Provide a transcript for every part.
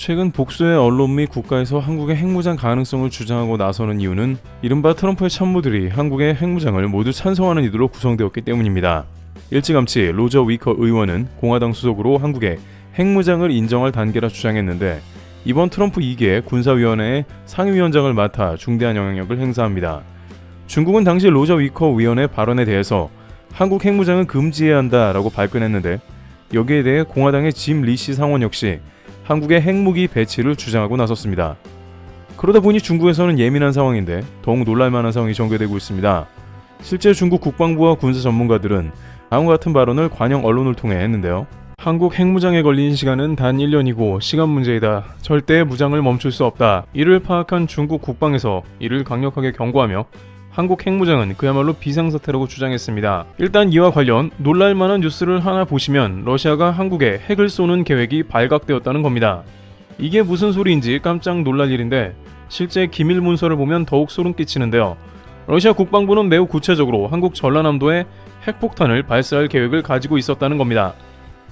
최근 복수의 언론 및 국가에서 한국의 핵무장 가능성을 주장하고 나서는 이유는 이른바 트럼프의 참모들이 한국의 핵무장을 모두 찬성하는 이들로 구성되었기 때문입니다. 일찌감치 로저 위커 의원은 공화당 수석으로 한국의 핵무장을 인정할 단계라 주장했는데 이번 트럼프 2기 군사위원회의 상임위원장을 맡아 중대한 영향력을 행사합니다. 중국은 당시 로저 위커 의원의 발언에 대해서 한국 핵무장은 금지해야 한다라고 발끈했는데 여기에 대해 공화당의 짐 리시 상원 역시 한국의 핵무기 배치를 주장하고 나섰습니다. 그러다 보니 중국에서는 예민한 상황인데 더욱 놀랄만한 상황이 전개되고 있습니다. 실제 중국 국방부와 군사 전문가들은 다음과 같은 발언을 관영 언론을 통해 했는데요. 한국 핵무장에 걸린 시간은 단 1년이고 시간 문제이다. 절대 무장을 멈출 수 없다. 이를 파악한 중국 국방에서 이를 강력하게 경고하며 한국 핵무장은 그야말로 비상사태라고 주장했습니다. 일단 이와 관련 놀랄만한 뉴스를 하나 보시면 러시아가 한국에 핵을 쏘는 계획이 발각되었다는 겁니다. 이게 무슨 소리인지 깜짝 놀랄 일인데 실제 기밀 문서를 보면 더욱 소름 끼치는데요. 러시아 국방부는 매우 구체적으로 한국 전라남도에 핵폭탄을 발사할 계획을 가지고 있었다는 겁니다.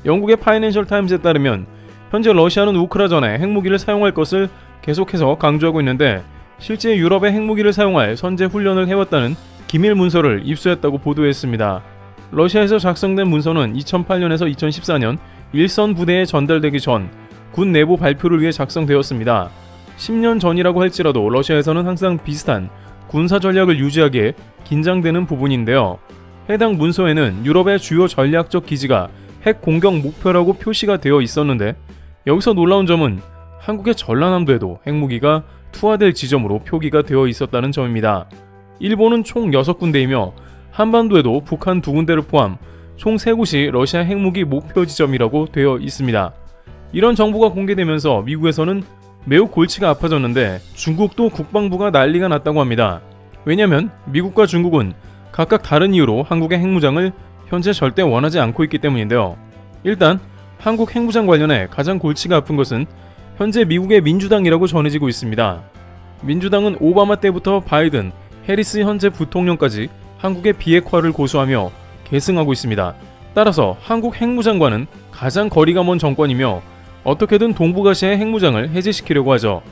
영국의 파이낸셜 타임즈에 따르면 현재 러시아는 우크라이나에 핵무기를 사용할 것을 계속해서 강조하고 있는데 실제 유럽의 핵무기를 사용할 선제 훈련을 해왔다는 기밀 문서를 입수했다고 보도했습니다. 러시아에서 작성된 문서는 2008년에서 2014년 일선 부대에 전달되기 전 군 내부 발표를 위해 작성되었습니다. 10년 전이라고 할지라도 러시아에서는 항상 비슷한 군사 전략을 유지하기에 긴장되는 부분인데요. 해당 문서에는 유럽의 주요 전략적 기지가 핵 공격 목표라고 표시가 되어 있었는데 여기서 놀라운 점은 한국의 전라남도에도 핵무기가 투하될 지점으로 표기가 되어 있었다는 점입니다. 일본은 총 6군데이며 한반도에도 북한 2군데를 포함 총 3곳이 러시아 핵무기 목표 지점이라고 되어 있습니다. 이런 정보가 공개되면서 미국에서는 매우 골치가 아파졌는데 중국도 국방부가 난리가 났다고 합니다. 왜냐면 미국과 중국은 각각 다른 이유로 한국의 핵무장을 현재 절대 원하지 않고 있기 때문인데요. 일단 한국 핵무장 관련해 가장 골치가 아픈 것은 현재 미국의 민주당이라고 전해지고 있습니다. 민주당은 오바마 때부터 바이든, 해리스 현재 부통령까지 한국의 비핵화를 고수하며 계승하고 있습니다. 따라서 한국 핵무장과는 가장 거리가 먼 정권이며 어떻게든 동북아시아의 핵무장을 해제시키려고 하죠.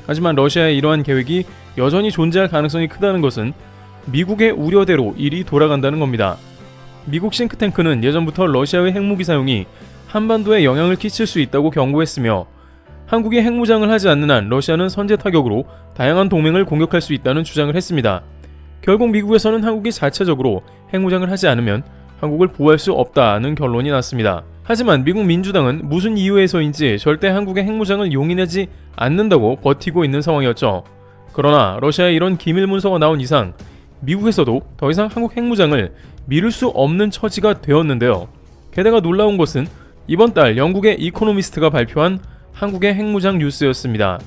하지만 러시아의 이러한 계획이 여전히 존재할 가능성이 크다는 것은 미국의 우려대로 일이 돌아간다는 겁니다. 미국 싱크탱크는 예전부터 러시아의 핵무기 사용이 한반도에 영향을 끼칠 수 있다고 경고했으며 한국이 핵무장을 하지 않는 한 러시아는 선제 타격으로 다양한 동맹을 공격할 수 있다는 주장을 했습니다. 결국 미국에서는 한국이 자체적으로 핵무장을 하지 않으면 한국을 보호할 수 없다는 결론이 났습니다. 하지만 미국 민주당은 무슨 이유에서인지 절대 한국의 핵무장을 용인하지 않는다고 버티고 있는 상황이었죠. 그러나 러시아의 이런 기밀 문서가 나온 이상 미국에서도 더 이상 한국 핵무장을 미룰 수 없는 처지가 되었는데요. 게다가 놀라운 것은 이번 달 영국의 이코노미스트가 발표한 한국의 핵무장 뉴스였습니다.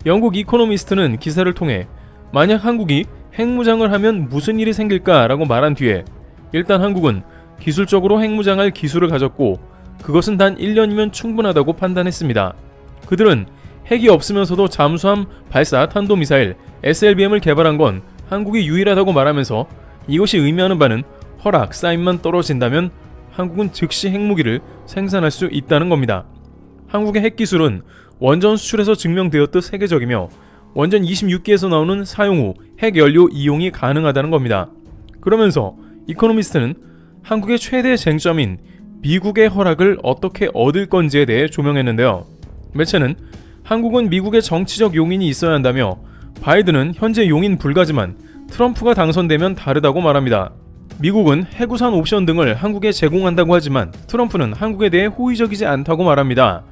영국 이코노미스트는 기사를 통해 만약 한국이 핵무장을 하면 무슨 일이 생길까라고 말한 뒤에 일단 한국은 기술적으로 핵무장할 기술을 가졌고 그것은 단 1년이면 충분하다고 판단했습니다. 그들은 핵이 없으면서도 잠수함 발사 탄도미사일 SLBM을 개발한 건 한국이 유일하다고 말하면서 이것이 의미하는 바는 허락, 사인만 떨어진다면 한국은 즉시 핵무기를 생산할 수 있다는 겁니다. 한국의 핵기술은 원전 수출에서 증명되었듯 세계적이며 원전 26기에서 나오는 사용 후 핵연료 이용이 가능하다는 겁니다. 그러면서 이코노미스트는 한국의 최대 쟁점인 미국의 허락을 어떻게 얻을 건지에 대해 조명했는데요. 매체는 한국은 미국의 정치적 용인이 있어야 한다며 바이든은 현재 용인 불가지만 트럼프가 당선되면 다르다고 말합니다. 미국은 해구산 옵션 등을 한국에 제공한다고 하지만 트럼프는 한국에 대해 호의적이지 않다고 말합니다.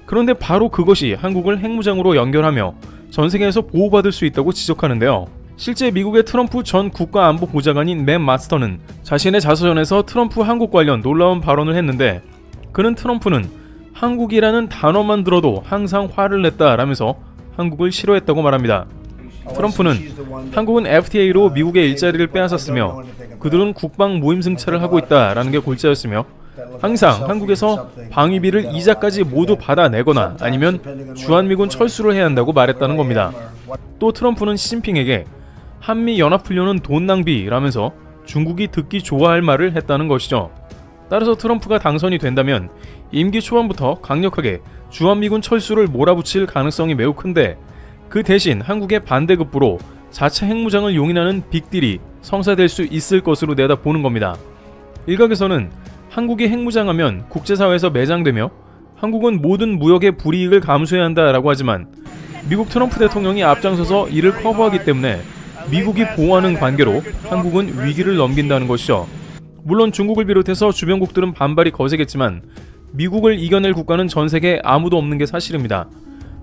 그런데 바로 그것이 한국을 핵무장으로 연결하며 전 세계에서 보호받을 수 있다고 지적하는데요. 실제 미국의 트럼프 전 국가안보보좌관인 맷 마스터는 자신의 자서전에서 트럼프 한국 관련 놀라운 발언을 했는데 그는 트럼프는 한국이라는 단어만 들어도 항상 화를 냈다라면서 한국을 싫어했다고 말합니다. 트럼프는 한국은 FTA로 미국의 일자리를 빼앗았으며 그들은 국방 모임 승차를 하고 있다라는 게 골자였으며 항상 한국에서 방위비를 이자까지 모두 받아내거나 아니면 주한미군 철수를 해야 한다고 말했다는 겁니다. 또 트럼프는 시진핑에게 한미연합훈련은 돈 낭비라면서 중국이 듣기 좋아할 말을 했다는 것이죠. 따라서 트럼프가 당선이 된다면 임기 초반부터 강력하게 주한미군 철수를 몰아붙일 가능성이 매우 큰데 그 대신 한국의 반대급부로 자체 핵무장을 용인하는 빅딜이 성사될 수 있을 것으로 내다보는 겁니다. 일각에서는 한국이 핵무장하면 국제사회에서 매장되며 한국은 모든 무역의 불이익을 감수해야 한다라고 하지만 미국 트럼프 대통령이 앞장서서 이를 커버하기 때문에 미국이 보호하는 관계로 한국은 위기를 넘긴다는 것이죠. 물론 중국을 비롯해서 주변국들은 반발이 거세겠지만 미국을 이겨낼 국가는 전 세계에 아무도 없는 게 사실입니다.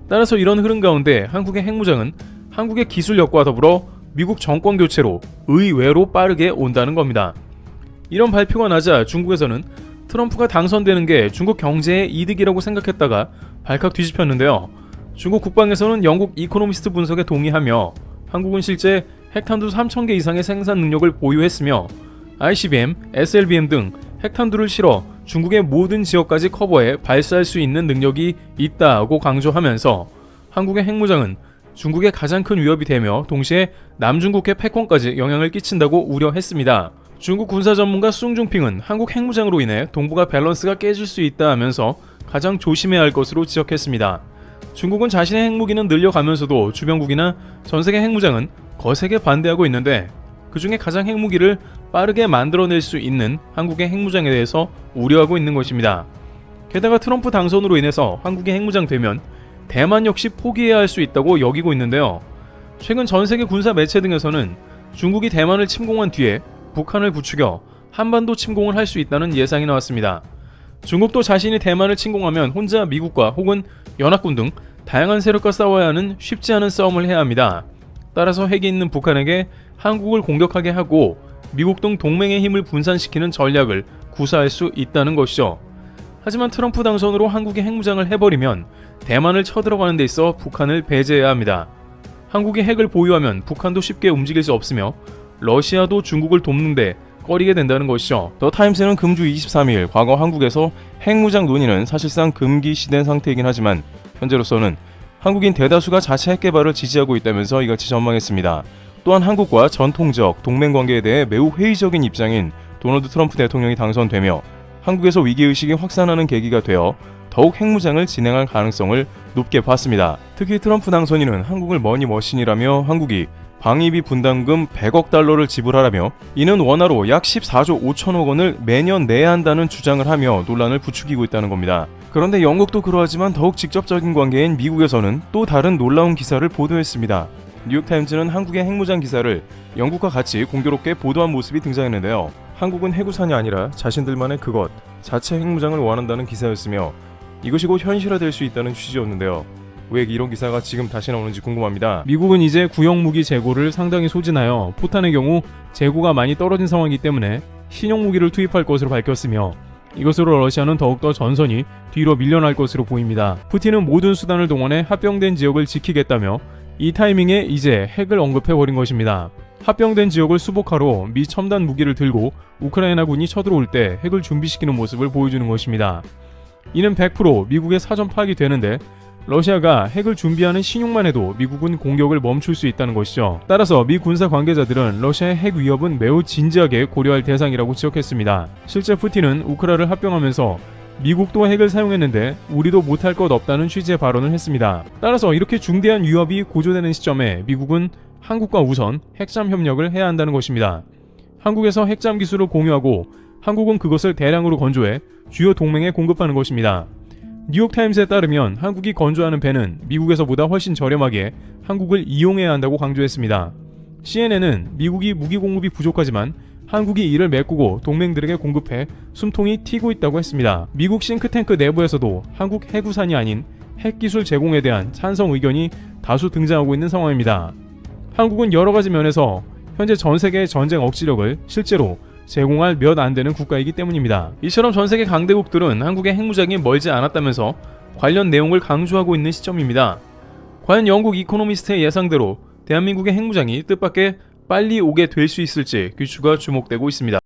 따라서 이런 흐름 가운데 한국의 핵무장은 한국의 기술력과 더불어 미국 정권 교체로 의외로 빠르게 온다는 겁니다. 이런 발표가 나자 중국에서는 트럼프가 당선되는 게 중국 경제에 이득이라고 생각했다가 발칵 뒤집혔는데요. 중국 국방에서는 영국 이코노미스트 분석에 동의하며 한국은 실제 핵탄두 3,000개 이상의 생산 능력을 보유했으며 ICBM, SLBM 등 핵탄두를 실어 중국의 모든 지역까지 커버해 발사할 수 있는 능력이 있다고 강조하면서 한국의 핵무장은 중국의 가장 큰 위협이 되며 동시에 남중국해 패권까지 영향을 끼친다고 우려했습니다. 중국 군사 전문가 숭중핑은 한국 핵무장으로 인해 동북아 밸런스가 깨질 수 있다 하면서 가장 조심해야 할 것으로 지적했습니다. 중국은 자신의 핵무기는 늘려가면서도 주변국이나 전세계 핵무장은 거세게 반대하고 있는데 그 중에 가장 핵무기를 빠르게 만들어낼 수 있는 한국의 핵무장에 대해서 우려하고 있는 것입니다. 게다가 트럼프 당선으로 인해서 한국이 핵무장 되면 대만 역시 포기해야 할 수 있다고 여기고 있는데요. 최근 전세계 군사 매체 등에서는 중국이 대만을 침공한 뒤에 북한을 부추겨 한반도 침공을 할 수 있다는 예상이 나왔습니다. 중국도 자신이 대만을 침공하면 혼자 미국과 혹은 연합군 등 다양한 세력과 싸워야 하는 쉽지 않은 싸움을 해야 합니다. 따라서 핵이 있는 북한에게 한국을 공격하게 하고 미국 등 동맹의 힘을 분산시키는 전략을 구사할 수 있다는 것이죠. 하지만 트럼프 당선으로 한국이 핵무장을 해버리면 대만을 쳐들어가는 데 있어 북한을 배제해야 합니다. 한국이 핵을 보유하면 북한도 쉽게 움직일 수 없으며 러시아도 중국을 돕는데 꺼리게 된다는 것이죠. 더 타임스는 금주 23일 과거 한국에서 핵무장 논의는 사실상 금기시된 상태이긴 하지만 현재로서는 한국인 대다수가 자체 핵 개발을 지지하고 있다면서 이같이 전망했습니다. 또한 한국과 전통적 동맹관계에 대해 매우 회의적인 입장인 도널드 트럼프 대통령이 당선되며 한국에서 위기의식이 확산하는 계기가 되어 더욱 핵무장을 진행할 가능성을 높게 봤습니다. 특히 트럼프 당선인은 한국을 머니머신이라며 한국이 방위비 분담금 100억 달러를 지불하라며 이는 원화로 약 14조 5천억 원을 매년 내야 한다는 주장을 하며 논란을 부추기고 있다는 겁니다. 그런데 영국도 그러하지만 더욱 직접적인 관계인 미국에서는 또 다른 놀라운 기사를 보도했습니다. 뉴욕타임즈는 한국의 핵무장 기사를 영국과 같이 공교롭게 보도한 모습이 등장했는데요. 한국은 해구산이 아니라 자신들만의 그것, 자체 핵무장을 원한다는 기사였으며 이것이 곧 현실화될 수 있다는 취지였는데요. 왜 이런 기사가 지금 다시 나오는지 궁금합니다. 미국은 이제 구형 무기 재고를 상당히 소진하여 포탄의 경우 재고가 많이 떨어진 상황이기 때문에 신형 무기를 투입할 것으로 밝혔으며 이것으로 러시아는 더욱더 전선이 뒤로 밀려날 것으로 보입니다. 푸틴은 모든 수단을 동원해 합병된 지역을 지키겠다며 이 타이밍에 이제 핵을 언급해버린 것입니다. 합병된 지역을 수복하러 미 첨단 무기를 들고 우크라이나군이 쳐들어올 때 핵을 준비시키는 모습을 보여주는 것입니다. 이는 100% 미국의 사전 파악이 되는데 러시아가 핵을 준비하는 신용만 해도 미국은 공격을 멈출 수 있다는 것이죠. 따라서 미 군사 관계자들은 러시아의 핵 위협은 매우 진지하게 고려할 대상이라고 지적했습니다. 실제 푸틴은 우크라를 합병하면서 미국도 핵을 사용했는데 우리도 못할 것 없다는 취지의 발언을 했습니다. 따라서 이렇게 중대한 위협이 고조되는 시점에 미국은 한국과 우선 핵잠 협력을 해야 한다는 것입니다. 한국에서 핵잠 기술을 공유하고 한국은 그것을 대량으로 건조해 주요 동맹에 공급하는 것입니다. 뉴욕타임스에 따르면 한국이 건조하는 배는 미국에서보다 훨씬 저렴하게 한국을 이용해야 한다고 강조했습니다. CNN은 미국이 무기 공급이 부족하지만 한국이 이를 메꾸고 동맹들에게 공급해 숨통이 튀고 있다고 했습니다. 미국 싱크탱크 내부에서도 한국 해구산이 아닌 핵기술 제공에 대한 찬성 의견이 다수 등장하고 있는 상황입니다. 한국은 여러 가지 면에서 현재 전 세계의 전쟁 억지력을 실제로 제공할 몇 안 되는 국가이기 때문입니다. 이처럼 전 세계 강대국들은 한국의 핵무장이 멀지 않았다면서 관련 내용을 강조하고 있는 시점입니다. 과연 영국 이코노미스트의 예상대로 대한민국의 핵무장이 뜻밖의 빨리 오게 될 수 있을지 귀추가 주목되고 있습니다.